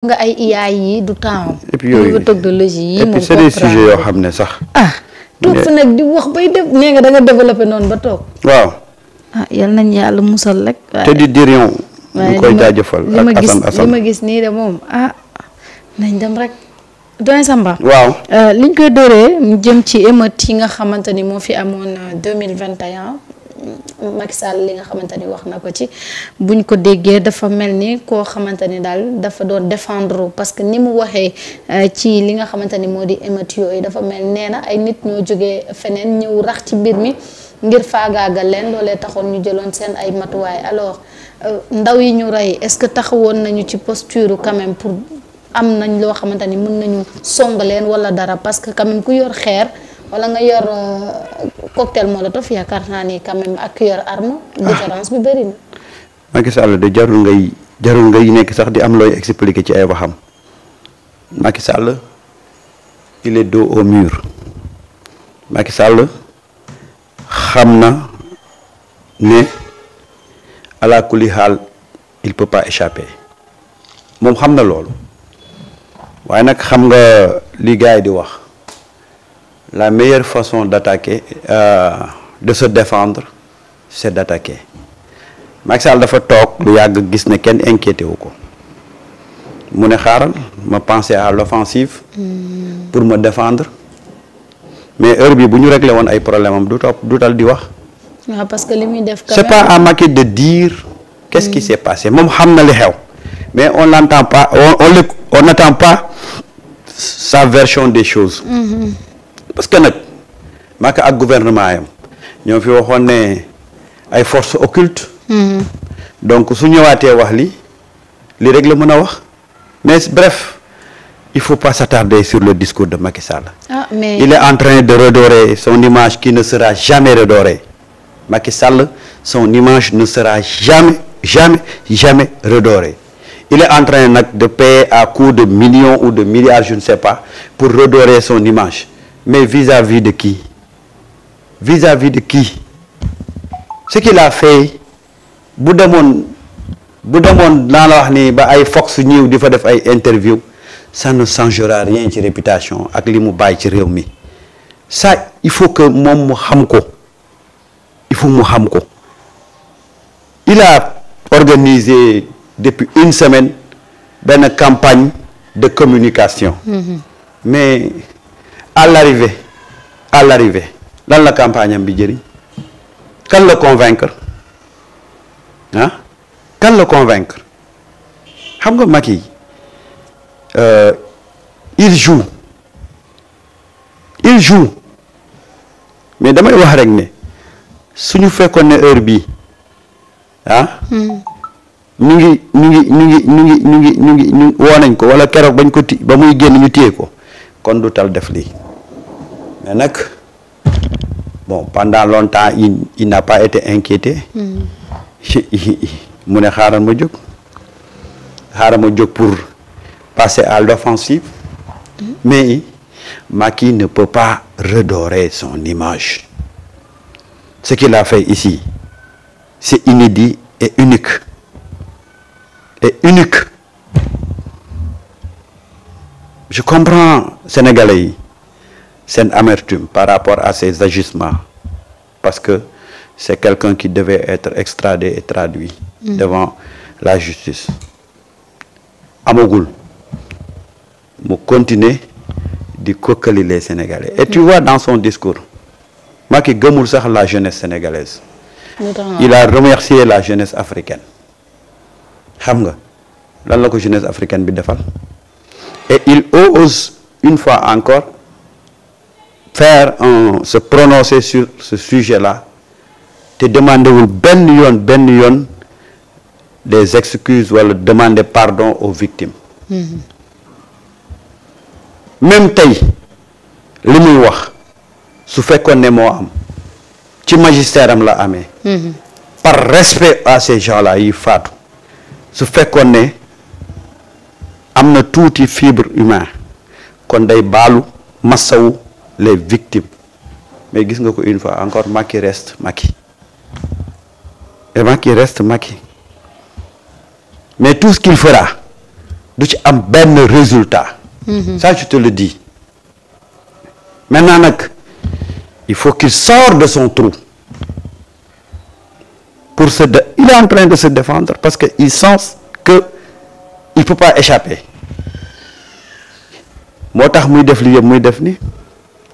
nga ay IA yi du temps. et puis yooyu technologie yi moom c'est des sujets yoo xam ne sax. toog fa nag di wax bay def nee nga da nga développé noonu ba toog. waaw. yal nañ yàlla musal rek. te di dirion. ñu koy jaajëfal ak Assane li ma gis nii de moom nañ dem rek. doyen Samba. waaw liñ koy dooree mu jëm ci émeute yi nga xamante ni moo fi amoon 2021 Macky Sall li nga xamante ni wax na ko ci buñ ko déggee dafa mel ni koo xamante ni daal dafa doon défendre parce que ni mu waxee ci li nga xamante ni moo di émeute yooyu dafa mel nee na ay nit ñoo jógee feneen ñëw rax ci mbir mi ngir faagaagal leen loolee taxoon ñu jëloon seen ay matuwaay alors ndaw yi ñu rey est-ce que taxawoon nañu ci posture quand même pour am nañ loo xamante ni mën nañu song leen wala dara parce que quand même ku yor xeer wala nga yor cocktail molotov yaakaar naa ni quand même ak yor arme différence bi bëri na. Macky Sall de jarul ngay nekk sax di am looy expliquer ci ay waxam Macky Sall il est dos au mur Macky Sall xam na ne ala kulli xaal il peut pas échapper moom xam na loolu waaye nag xam nga li gars yi di wax la meilleure façon d'attaquer de se défendre c'est d'attaquer Macky Sall dafa toog lu yàgg gis ne kenn inquiété wu ko mu ne xaaral ma penser à l'offensive pour me défendre mais heure bi bu ñu réglé woon ay problème am du tal di wax. waaw parce que li muy def. c'est pas à Macky de dire qu'est-ce qui s'est passé moom xam na li xew mais on l'entend pas on n'attend pas sa version des choses. parce que nag Macky ak gouvernement yam ñoo fi waxoon ne ay forces occultes. donc su ñëwaatee wax li rek la mën a wax mais bref il faut pas s'attarder sur le discours de Macky Sall. Mais il est en train de redorer son image qui ne sera jamais redorée Macky Sall son image ne sera jamais redorée il est en train nag de payer à coups de millions ou de milliards je ne sais pas pour redorer son image mais vis-à-vis de qui ce qu'il a fait bu demoon naa la wax ni ba ay Fox ñëw di fa def ay interview ça ne changera rien ci réputation ak li mu bàyyi ci réew mi ça il faut que moom mu xam ko il a organisé depuis une semaine benn campagne de communication mais à l'arrivée lan la campagne am bi jëriñ kan la convaincre kan la convaincre xam nga Macky il joue mais damay wax rek ne suñu fekkoon ne heure bii ñu ngi woo nañ ko wala keroog bañ ko ba muy génn ñu téye ko kon du tal def lii mais nag bon pendant longtemps il n'a pas été inquiété mu ne xaaral ma jóg pour passer à l'offensive mais Macky ne peut pas redorer son image ce qu'il a fait ici c'est inédit et unique je comprends sénégalais yi seen amertume par rapport à ces agissements parce que c'est quelqu'un qui devait être extradé et traduit devant la justice amagul mu continuer di kokkali les Sénégalais et tu vois dans son discours Macky gëmul sax la jeunesse sénégalaise il a remercié la jeunesse africaine xam nga lan la ko jeunesse africaine bi defal et il ose une fois encore se prononcer sur ce sujet-là te demandewul benn yoon des excuses wala demander pardon aux victimes même tey li muy wax su fekkoon ne moo am ci magistère am la amee par respect à ces gens-là yi faatu su fekkoon ne am na tuuti fibre humain kon day baalu massawu les victimes mais gis nga ko une fois encore Macky reste Macky et Macky reste Macky mais tout ce qu'il fera du ci am benn résultat. Ça je te le dis. Maintenant nag il faut qu'il sorte de son trou il est en train de se défendre parce que il sent que il peut pas échapper moo tax muy def li yëpp muy def ni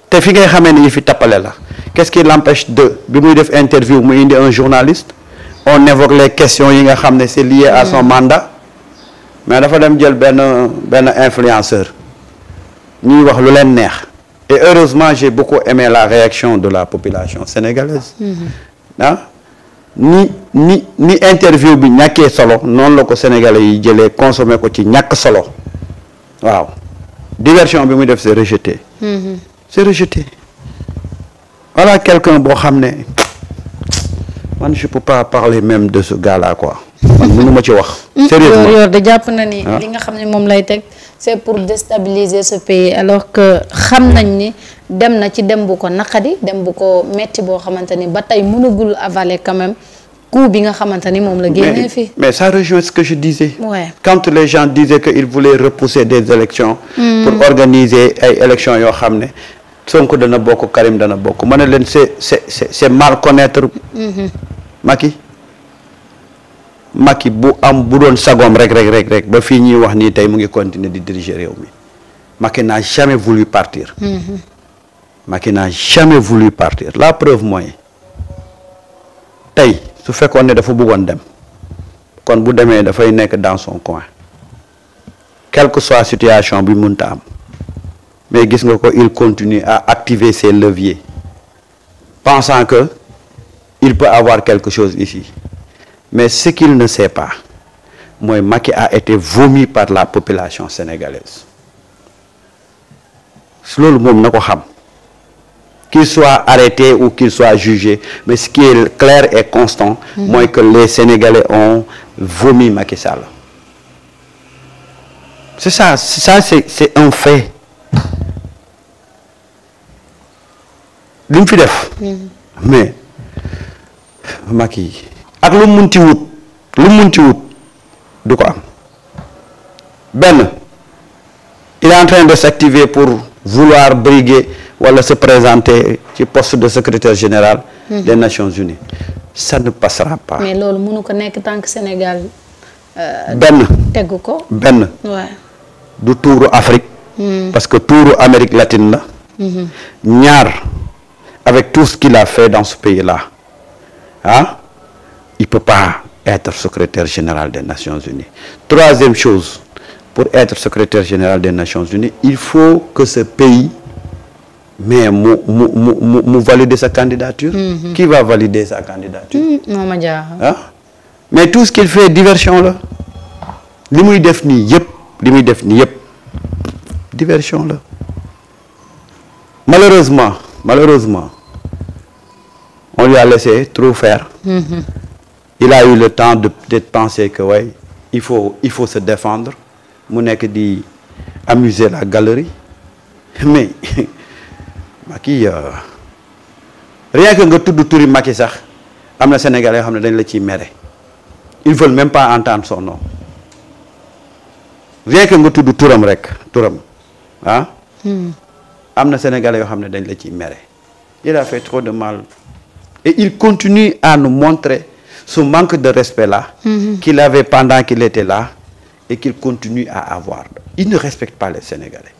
te fi ngay xamee ni yi fi tappale la qu'est-ce qui l'empêche de bi muy def interview mu indi un journaliste on évoque les questions yi nga xam ne c'est lié à son mandat mais dafa dem jël benn influenceur ñuy wax lu leen neex et heureusement j'ai beaucoup aimé la réaction de la population sénégalaise ah ni interview bi ñàkkee solo noonu la ko sénégalais yi jëlee consommer ko ci ñàkk solo waaw diversion bi muy def c'est rejeté c'est rejeté voilà quelqu'un boo xam ne man je peux pas parler même de ce gars-là quoi man mënu ma ci wax sérieusement yow de jàpp na ni li nga xam ne moom lay teg c'est pour déstabiliser ce pays alors que xam nañ ni dem na ci dem bu ko naqadi dem bu ko metti boo xamante ni ba tey mënagul avaler quand même coup bi nga xamante ni moom la génnee fii. mais ça rejoint ce que je disais. Ouais. Quand les gens disaient qu'ils voulaient repousser des élections pour organiser ay élections yoo xam ne Sonko dana bokk Karim dana bokk ma ne leen c'est mal connaître Macky bu doon sagoom rek ba fii ñuy wax nii tey mu ngi continuer di diriger réew mi Macky n'a jamais voulu partir. Macky n'a jamais voulu partir la preuve mooy tey su fekkoon ne dafa bëggoon dem kon bu demee dafay nekk dans son coin quelle que soit situation bi mënta am mais gis nga ko il continue à activer ses leviers pensant que il peut avoir quelque chose ici mais ce qu'il ne sait pas mooy Macky a été vomi par la population sénégalaise loolu moom na ko xam qu'il soit arrêté ou qu'il soit jugé mais ce qui est clair et constant mooy que les Sénégalais ont vomi Macky Sall c'est ça c'est un fait li mu fi def mais Macky ak lu mu munti wut du ko am benn il est en train de s'activer pour vouloir briguer wala se présenter ci poste de secrétaire général des Nations Unies ça ne passera pas. mais loolu mënu ko nekk tant que Sénégal. tegu ko benn. Ouais. du tuuru Afrique. parce que tuuru Amérique latine la. ñaar avec tout ce qu'il a fait dans ce pays-là il peut pas être secrétaire général des Nations Unies. Troisième chose, pour être secrétaire général des Nations Unies, il faut que ce pays mu valider sa candidature. Qui va valider sa candidature? Mais tout ce qu'il fait diversion la. li muy def nii yëpp diversion la. Malheureusement on lui a laissé trop faire. Il a eu le temps de penser que ouais, il faut se défendre mu nekk di amuser la galerie mais Macky rien que nga tudd turi Macky sax am na Sénégalais yoo xam ne dañ la ciy mere ils veulent même pas entendre son nom rien que nga tudd turam am na Sénégalais yoo xam ne dañ la ciy mere il a fait trop de mal et il continue à nous montrer ce manque de respect-là qu'il avait pendant qu'il était là et qu'il continue à avoir. Il ne respecte pas les Sénégalais.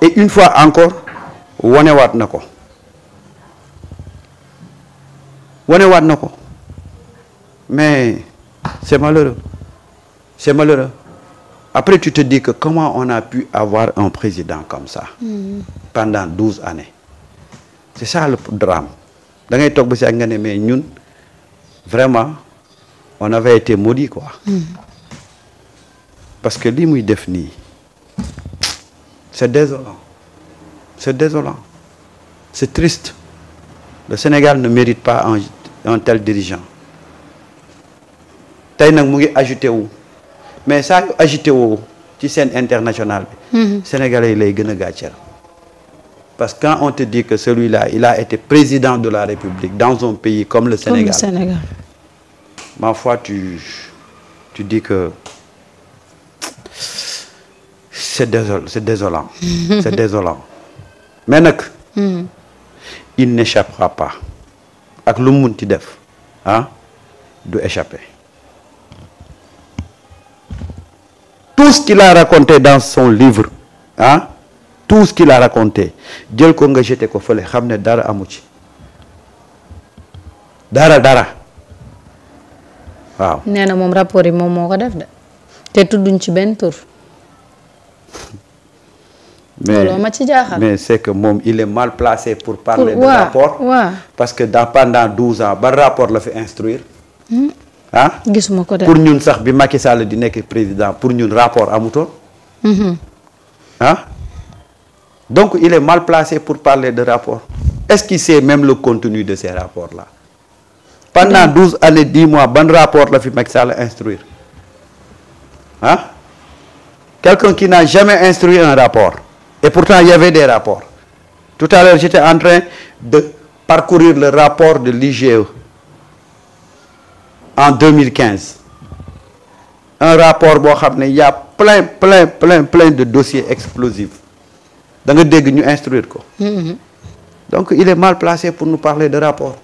Et une fois encore, wanewaat na ko mais c'est malheureux. Après tu te dis que comment on a pu avoir un président comme ça pendant 12 années. C'est ça le drame. Da ngay toog ba si ak nga ne mais ñun vraiment on avait été maudits quoi. Parce que li muy def nii c'est désolant. C'est triste. Le Sénégal ne mérite pas un tel dirigeant. Tey nag mu ngi agité wu mais saa yu agité wu ci scène internationale bi. Sénégalais yi lay gën a gàcceel. Parce que quand on te dit que celui-là, il a été président de la République dans un pays comme le Sénégal. Ma foi, tu dis que c'est désolant c'est désolant mais nag il n'échappera pas ak lu mu munti def ah du échapper tout ce qu'il a raconté dans son livre ah tout ce qu'il a raconté jël ko nga jeté ko fële xam ne dara amu ci dara waaw. nee na moom rapport yi moom moo ko def de te tudduñ ci benn tur. looloo ma ci jaaxal. mais c'est que moom il est mal placé pour parler de rapport. parce que pendant 12 ans ba rapport la fi instruire. ah gisuma ko de. pour ñun sax bi Macky Sall di nekk président pour ñun rapport amutoon. ah donc il est mal placé pour parler de rapport est-ce qu'il sait même le contenu de ces rapports là. pendant 12 années 10 mois ban rapport la fi Macky Sall instruire ah quelqu'un qui n'a jamais instruit un rapport et pourtant il y avait des rapports tout à l'heure j'étais en train de parcourir le rapport de l'IGE en 2015 un rapport boo xam ne y a plein de dossiers explosifs da nga dégg ñu instruire ko donc il est mal placé pour nous parler de rapport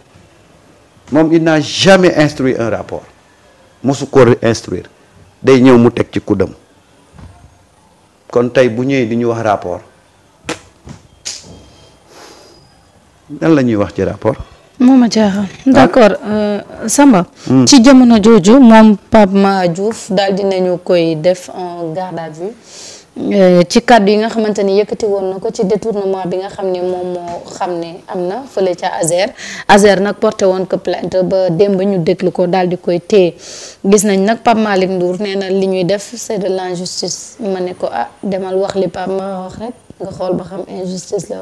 moom il n'a jamais instruit un rapport mosu ko instruire day ñëw mu teg ci kuddam kon tey bu ñëwee di ñu wax rapport lan la ñuy wax ci rapport. moom a jaaxal d'accord Samba. ci jamono jooju moom Pape Ma Diouf daal dinañu koy def en garde à vue ci kàddu yi nga xamante ni yëkkati woon na ko ci détournement bi nga xam ne moom moo xam ne am na fële ca Azer nag porté woon ko plainte ba démb ñu déglu ko daal di koy téye gis nañ nag Pape Malick Ndour nee na li ñuy def c'est de l'injustice ma ne ko demal wax li Pape Ma wax rek nga xool ba xam injustice la.